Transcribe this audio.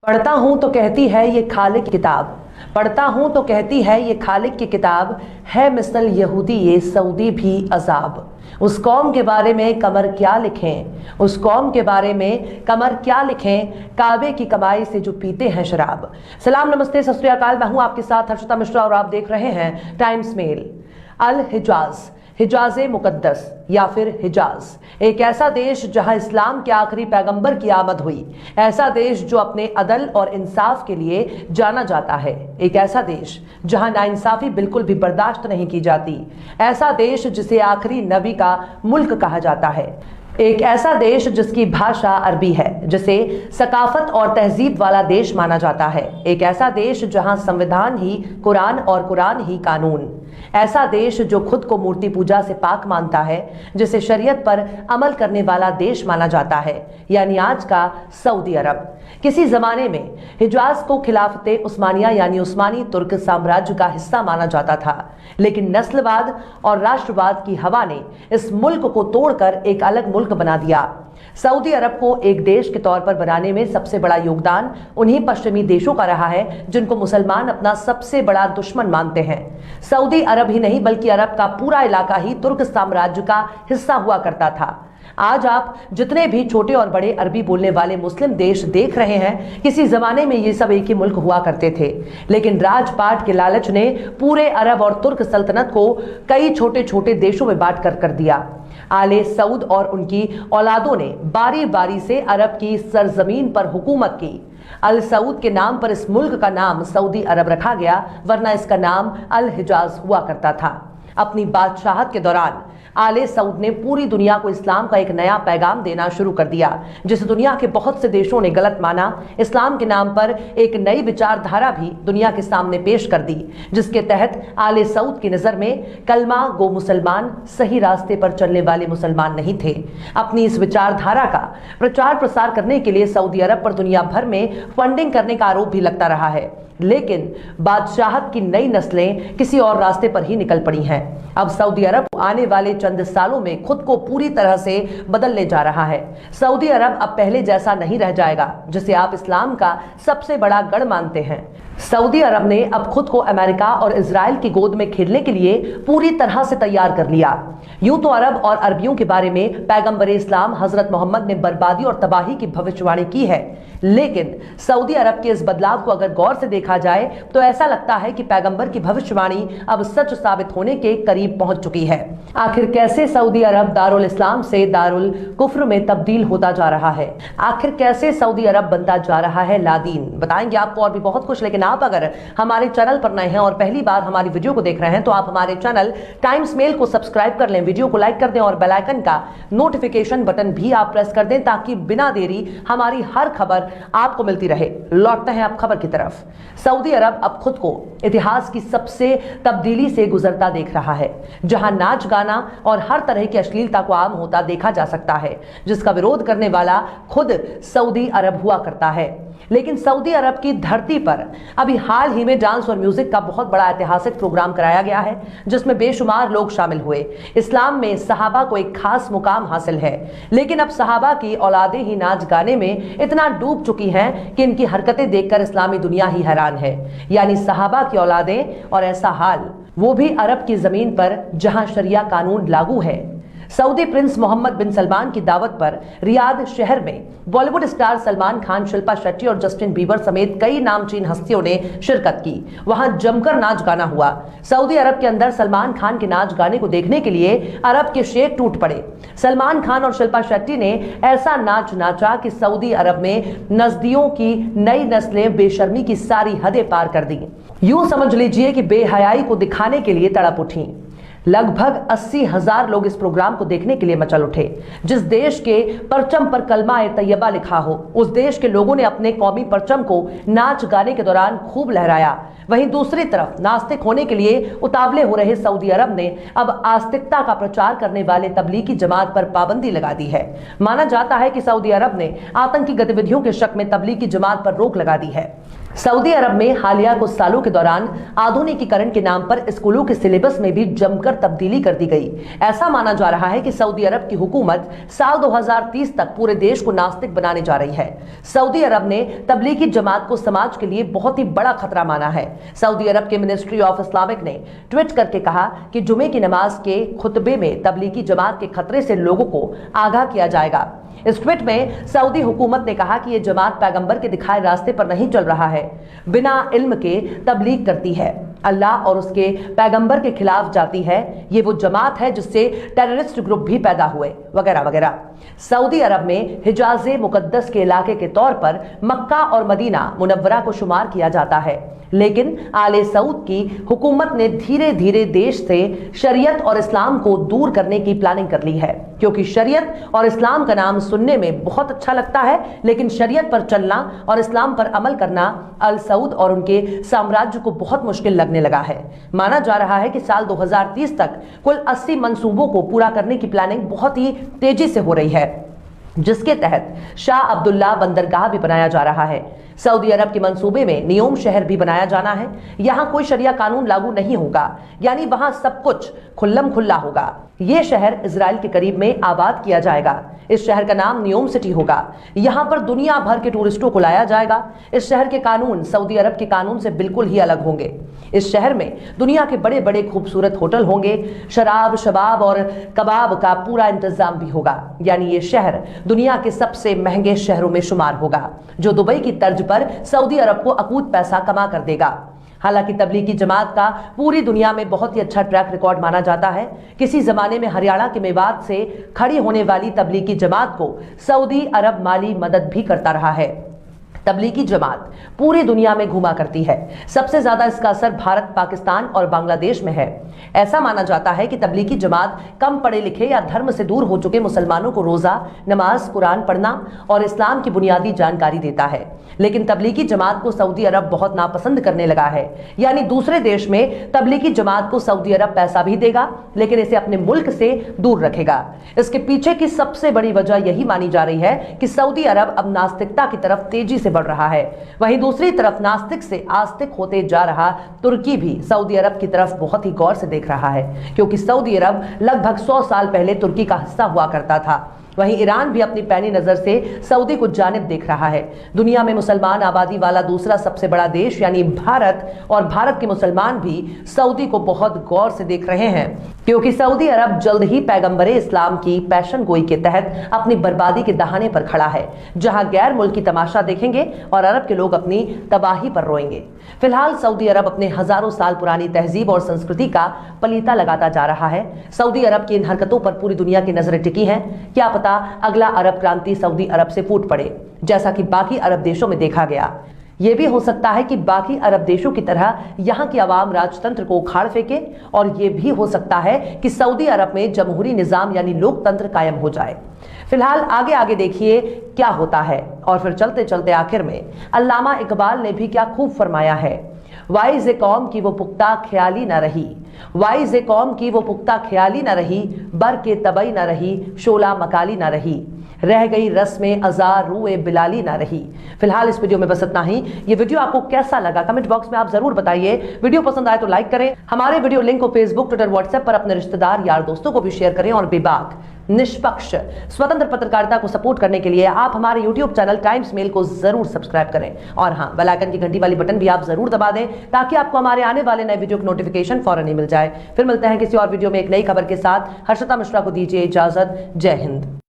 पढ़ता हूं तो कहती है ये खालिक की किताब। पढ़ता हूं तो कहती है ये खालिक की किताब है मिसल यहूदी ये सऊदी भी अजाब। उस कौम के बारे में कमर क्या लिखें, उस कौम के बारे में कमर क्या लिखें, काबे की कमाई से जो पीते हैं शराब। सलाम नमस्ते सत श्री अकाल, मैं हूं आपके साथ हर्षिता मिश्रा और आप देख रहे हैं टाइम्स मेल। अल हिजाज, हिजाज मुकद्दस या फिर हिजाज, एक ऐसा देश जहां इस्लाम के आखिरी पैगंबर की आमद हुई, ऐसा देश जो अपने अदल और इंसाफ के लिए जाना जाता है, एक ऐसा देश जहां नाइंसाफी बिल्कुल भी बर्दाश्त नहीं की जाती, ऐसा देश जिसे आखिरी नबी का मुल्क कहा जाता है, एक ऐसा देश जिसकी भाषा अरबी है, जिसे सकाफत और तहजीब वाला देश माना जाता है, एक ऐसा देश जहां संविधान ही कुरान और कुरान ही कानून, ऐसा देश जो खुद को मूर्ति पूजा से पाक मानता है, जिसे शरीयत पर अमल करने वाला देश माना जाता है, यानी आज का सऊदी अरब। किसी जमाने में हिजाज को खिलाफते उस्मानिया यानी उस्मानी तुर्क साम्राज्य का हिस्सा माना जाता था, लेकिन नस्लवाद और राष्ट्रवाद की हवा ने इस मुल्क को तोड़कर एक अलग मुल्क बना दिया। सऊदी अरब को एक देश के तौर पर बनाने में सबसे बड़ा योगदान उन्हीं पश्चिमी देशों का रहा है जिनको मुसलमान अपना सबसे बड़ा दुश्मन मानते हैं। सऊदी अरब ही नहीं बल्कि अरब का पूरा इलाका ही तुर्क साम्राज्य का हिस्सा हुआ करता था। आज आप जितने भी छोटे और बड़े अरबी बोलने वाले मुस्लिम देश देख रहे हैं, किसी जमाने में ये सब एक ही मुल्क हुआ करते थे, लेकिन राजपाट के लालच ने पूरे अरब और तुर्क सल्तनत को कई छोटे छोटे देशों में बांट कर दिया। आले सऊद और उनकी औलादों ने बारी बारी से अरब की सरजमीन पर हुकूमत की। अल सऊद के नाम पर इस मुल्क का नाम सऊदी अरब रखा गया, वरना इसका नाम अल हिजाज हुआ करता था। अपनी बादशाहत के दौरान आले सऊद ने पूरी दुनिया को इस्लाम का एक नया पैगाम देना शुरू कर दिया, जिसे दुनिया के बहुत से देशों ने गलत माना। इस्लाम के नाम पर एक नई विचारधारा भी दुनिया के सामने पेश कर दी, जिसके तहत आले सऊद की नजर में कलमा गो मुसलमान सही रास्ते पर चलने वाले मुसलमान नहीं थे। अपनी इस विचारधारा का प्रचार प्रसार करने के लिए सऊदी अरब पर दुनिया भर में फंडिंग करने का आरोप भी लगता रहा है, लेकिन बादशाहत की नई नस्लें किसी और रास्ते पर ही निकल पड़ी हैं। अब सऊदी अरब आने वाले चंद सालों में खुद को पूरी तरह से बदलने जा रहा है। सऊदी अरब अब पहले जैसा नहीं रह जाएगा, जिसे आप इस्लाम का सबसे बड़ा गढ़ मानते हैं। सऊदी अरब ने अब खुद को अमेरिका और इजराइल की गोद में खेलने के लिए पूरी तरह से तैयार कर लिया। यूं तो अरब और अरबियों के बारे में पैगंबर इस्लाम हजरत मोहम्मद ने बर्बादी और तबाही की भविष्यवाणी की है, लेकिन सऊदी अरब के इस बदलाव को अगर गौर से देखा जाए तो ऐसा लगता है कि पैगंबर की भविष्यवाणी अब सच साबित होने के करीब पहुंच चुकी है। आखिर कैसे सऊदी अरब दारुल इस्लाम से दारुल कुफ्र में तब्दील होता जा रहा है? आखिर कैसे सऊदी अरब बनता जा रहा है लादीन? बताएंगे आपको और भी बहुत कुछ, लेकिन आप अगर हमारे चैनल पर नए हैं और पहली बार हमारी वीडियो को देख रहे हैं तो आप हमारे चैनल टाइम्स मेल को सब्सक्राइब कर लें, वीडियो को लाइक कर दें और बेल आइकन का नोटिफिकेशन बटन भी आप प्रेस कर दें, ताकि बिना देरी हमारी हर खबर आपको मिलती रहे। लौटते हैं अब खबर की तरफ। सऊदी अरब अब खुद को इतिहास की सबसे तब्दीली से गुजरता देख रहा है, जहां नाच गाना और हर तरह की अश्लीलता को आम होता देखा जा सकता है, जिसका विरोध करने वाला खुद सऊदी अरब हुआ करता है। लेकिन सऊदी अरब की धरती पर अभी हाल ही में डांस और म्यूजिक का बहुत बड़ा ऐतिहासिक प्रोग्राम कराया गया है, जिसमें बेशुमार लोग शामिल हुए। इस्लाम में सहाबा को एक खास मुकाम हासिल है, लेकिन अब सहाबा की औलादें ही नाच गाने में इतना डूब चुकी हैं कि इनकी हरकतें देखकर इस्लामी दुनिया ही हैरान है। यानी सहाबा की औलादें, और ऐसा हाल वो भी अरब की जमीन पर जहां शरिया कानून लागू है। सऊदी प्रिंस मोहम्मद बिन सलमान की दावत पर रियाद शहर में बॉलीवुड स्टार सलमान खान, शिल्पा शेट्टी और जस्टिन बीबर समेत कई नामचीन हस्तियों ने शिरकत की। वहां जमकर नाच गाना हुआ। सऊदी अरब के अंदर सलमान खान के नाच गाने को देखने के लिए अरब के शेख टूट पड़े। सलमान खान और शिल्पा शेट्टी ने ऐसा नाच नाचा कि सऊदी अरब में नजदियों की नई नस्लें बेशर्मी की सारी हदें पार कर दी। यूं समझ लीजिए कि बेहयाई को दिखाने के लिए तड़प उठी। लगभग 80,000 लोग इस प्रोग्राम को देखने के लिए मचल उठे। जिस देश के परचम पर कलमा ए तैयबा लिखा हो, उस देश के लोगों ने अपने कौमी परचम को नाच गाने के दौरान खूब लहराया। वहीं दूसरी तरफ नास्तिक होने के लिए उतावले हो रहे सऊदी अरब ने अब आस्तिकता का प्रचार करने वाले तबलीगी जमात पर पाबंदी लगा दी है। माना जाता है कि सऊदी अरब ने आतंकी गतिविधियों के शक में तबलीगी जमात पर रोक लगा दी है। सऊदी अरब में हालिया कुछ सालों के दौरान आधुनिकीकरण के नाम पर स्कूलों के सिलेबस में भी जमकर खोलकर तब्दीली कर दी गई। ऐसा माना जा रहा है कि सऊदी अरब की हुकूमत साल 2030 तक पूरे देश को नास्तिक बनाने जा रही है। सऊदी अरब ने तबलीगी जमात को समाज के लिए बहुत ही बड़ा खतरा माना है। सऊदी अरब के मिनिस्ट्री ऑफ इस्लामिक ने ट्वीट करके कहा कि जुमे की नमाज के खुतबे में तबलीगी जमात के खतरे से लोगों को आगाह किया जाएगा। इस ट्वीट में सऊदी हुकूमत ने कहा कि यह जमात पैगंबर के दिखाए रास्ते पर नहीं चल रहा है, बिना इल्म के तबलीग करती है, अल्लाह और उसके पैगंबर के खिलाफ जाती है। ये वो जमात है जिससे टेररिस्ट ग्रुप भी पैदा हुए, वगैरह वगैरह। सऊदी अरब में हिजाज़े मुकद्दस के इलाके के तौर पर मक्का और मदीना मुनव्वरा को शुमार किया जाता है, लेकिन आले सऊद की हुकूमत ने धीरे धीरे देश से शरीयत और इस्लाम को दूर करने की प्लानिंग कर ली है, क्योंकि शरीयत और इस्लाम का नाम सुनने में बहुत अच्छा लगता है, लेकिन शरीयत पर चलना और इस्लाम पर अमल करना अल सऊद और उनके साम्राज्य को बहुत मुश्किल लगने लगा है। माना जा रहा है कि साल 2030 तक कुल 80 मंसूबों को पूरा करने की प्लानिंग बहुत ही तेजी से हो रही है, जिसके तहत शाह अब्दुल्ला बंदरगाह भी बनाया जा रहा है। सऊदी अरब के मंसूबे में नियोम शहर भी बनाया जाना है। यहां कोई शरिया कानून लागू नहीं होगा, यानी वहां सब कुछ खुल्लम खुल्ला होगा। यह शहर इजराइल के करीब में आबाद किया जाएगा। इस शहर का नाम नियोम सिटी होगा। यहां पर दुनिया भर के टूरिस्टों को लाया जाएगा। इस शहर के कानून सऊदी अरब के कानून से बिल्कुल ही अलग होंगे। इस शहर में दुनिया के बड़े बड़े खूबसूरत होटल होंगे। शराब, शबाब और कबाब का पूरा इंतजाम भी होगा, यानी ये शहर दुनिया के सबसे महंगे शहरों में शुमार होगा, जो दुबई की तर्ज पर सऊदी अरब को अकूत पैसा कमा कर देगा। हालांकि तबलीगी जमात का पूरी दुनिया में बहुत ही अच्छा ट्रैक रिकॉर्ड माना जाता है। किसी जमाने में हरियाणा के मेवात से खड़ी होने वाली तबलीगी जमात को सऊदी अरब माली मदद भी करता रहा है। तबलीगी जमात पूरी दुनिया में घुमा करती है। सबसे ज्यादा इसका असर भारत, पाकिस्तान और बांग्लादेश में है। ऐसा माना जाता है कि तबलीगी जमात कम पढ़े लिखे या धर्म से दूर हो चुके मुसलमानों को रोजा, नमाज, कुरान पढ़ना और इस्लाम की बुनियादी जानकारी देता है। लेकिन तबलीगी जमात को सऊदी अरब बहुत नापसंद करने लगा है, यानी दूसरे देश में तबलीगी जमात को सऊदी अरब पैसा भी देगा, लेकिन इसे अपने मुल्क से दूर रखेगा। इसके पीछे की सबसे बड़ी वजह यही मानी जा रही है कि सऊदी अरब अब नास्तिकता की तरफ तेजी से बढ़ रहा है। वहीं दूसरी तरफ नास्तिक से आस्तिक होते जा रहा तुर्की भी सऊदी अरब की तरफ बहुत ही गौर से देख रहा है, क्योंकि सऊदी अरब लगभग 100 साल पहले तुर्की का हिस्सा हुआ करता था। वहीं ईरान भी अपनी पैनी नजर से सऊदी को जानिब देख रहा है। दुनिया में मुसलमान आबादी वाला दूसरा सबसे बड़ा देश यानी भारत, और भारत के मुसलमान भी सऊदी को बहुत गौर से देख रहे हैं, क्योंकि सऊदी अरब जल्द ही पैगंबरे इस्लाम की पैशन गोई के तहत अपनी बर्बादी के दहाने पर खड़ा है, जहां गैर मुल्की तमाशा देखेंगे और अरब के लोग अपनी तबाही पर रोएंगे। फिलहाल सऊदी अरब अपने हजारों साल पुरानी तहजीब और संस्कृति का पलीता लगाता जा रहा है। सऊदी अरब की इन हरकतों पर पूरी दुनिया की नजरें टिकी हैं। क्या पता अगला अरब क्रांति सऊदी अरब से फूट पड़े, जैसा कि बाकी अरब देशों में देखा गया। यह भी हो सकता है कि बाकी अरब देशों की तरह यहां की आवाम राजतंत्र को उखाड़ फेंके, और यह भी हो सकता है कि सऊदी अरब में जमहूरी निजाम यानी लोकतंत्र कायम हो जाए। फिलहाल आगे आगे देखिए क्या होता है। और फिर चलते चलते आखिर में अल्लामा इकबाल ने भी क्या खूब फरमाया है, वाइज कौम की वो पुख्ता ख्याली न रही, वाइज कौम की वो पुख्ता ख्याली न रही, बर के तबई न रही, शोला मकाली न रही, रह गई रस्म अज़ार रूए बिलाली ना रही। फिलहाल इस वीडियो में बस इतना ही। ये वीडियो आपको कैसा लगा कमेंट बॉक्स में आप जरूर बताइए। वीडियो पसंद आए तो लाइक करें। हमारे वीडियो लिंक को फेसबुक, ट्विटर, व्हाट्सएप पर अपने रिश्तेदार, यार, दोस्तों को भी शेयर करें। और बेबाक, निष्पक्ष, स्वतंत्र पत्रकारिता को सपोर्ट करने के लिए आप हमारे यूट्यूब चैनल टाइम्स मेल को जरूर सब्सक्राइब करें। और हाँ, बेल आइकन की घंटी वाली बटन भी आप जरूर दबा दें, ताकि आपको हमारे आने वाले नए वीडियो की नोटिफिकेशन फौरन ही मिल जाए। फिर मिलते हैं किसी और वीडियो में एक नई खबर के साथ। हर्षिता मिश्रा को दीजिए इजाजत। जय हिंद।